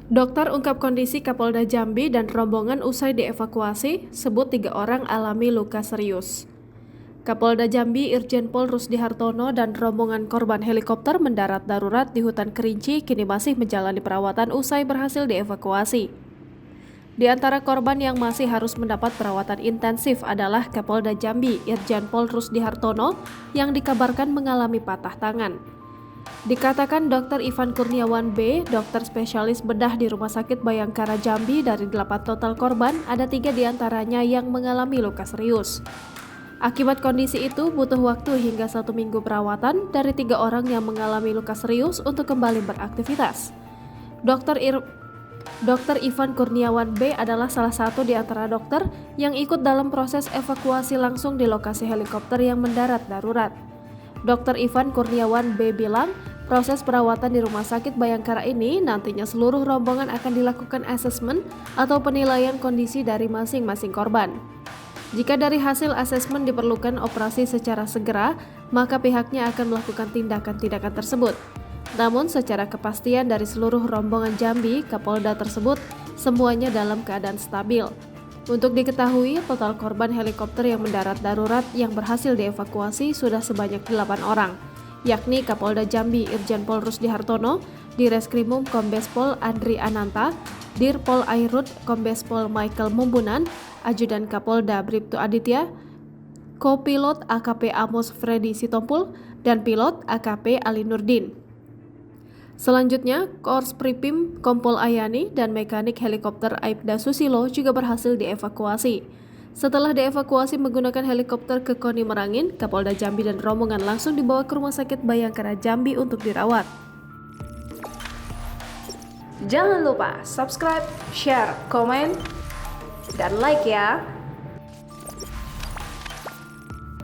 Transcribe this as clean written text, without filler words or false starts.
Dokter ungkap kondisi Kapolda Jambi dan rombongan usai dievakuasi, sebut 3 orang alami luka serius. Kapolda Jambi Irjen Pol Rusdi Hartono dan rombongan korban helikopter mendarat darurat di hutan Kerinci kini masih menjalani perawatan usai berhasil dievakuasi. Di antara korban yang masih harus mendapat perawatan intensif adalah Kapolda Jambi Irjen Pol Rusdi Hartono yang dikabarkan mengalami patah tangan. Dikatakan Dr. Ivan Kurniawan B., dokter spesialis bedah di Rumah Sakit Bayangkara Jambi, dari 8 total korban, ada 3 diantaranya yang mengalami luka serius. Akibat kondisi itu, butuh waktu hingga 1 minggu perawatan dari 3 orang yang mengalami luka serius untuk kembali beraktivitas. Dr. Ivan Kurniawan B. adalah salah satu di antara dokter yang ikut dalam proses evakuasi langsung di lokasi helikopter yang mendarat darurat. Dr. Ivan Kurniawan B. bilang, proses perawatan di Rumah Sakit Bayangkara ini nantinya seluruh rombongan akan dilakukan asesmen atau penilaian kondisi dari masing-masing korban. Jika dari hasil asesmen diperlukan operasi secara segera, maka pihaknya akan melakukan tindakan-tindakan tersebut. Namun secara kepastian dari seluruh rombongan Jambi, Kapolda tersebut semuanya dalam keadaan stabil. Untuk diketahui, total korban helikopter yang mendarat darurat yang berhasil dievakuasi sudah sebanyak 8 orang, yakni Kapolda Jambi Irjen Pol Rusdi Hartono, Direskrimum Kombes Pol Andri Ananta, Dirpol Airut Kombes Pol Michael Mumbunan, Ajudan Kapolda Bribtu Aditya, Kopilot AKP Amos Freddy Sitompul, dan Pilot AKP Ali Nurdin. Selanjutnya, Kors Pripim Kompol Ayani dan mekanik helikopter Aibda Susilo juga berhasil dievakuasi. Setelah dievakuasi menggunakan helikopter ke Koni Merangin, Kapolda Jambi dan rombongan langsung dibawa ke Rumah Sakit Bayangkara Jambi untuk dirawat. Jangan lupa subscribe, share, komen, dan like ya!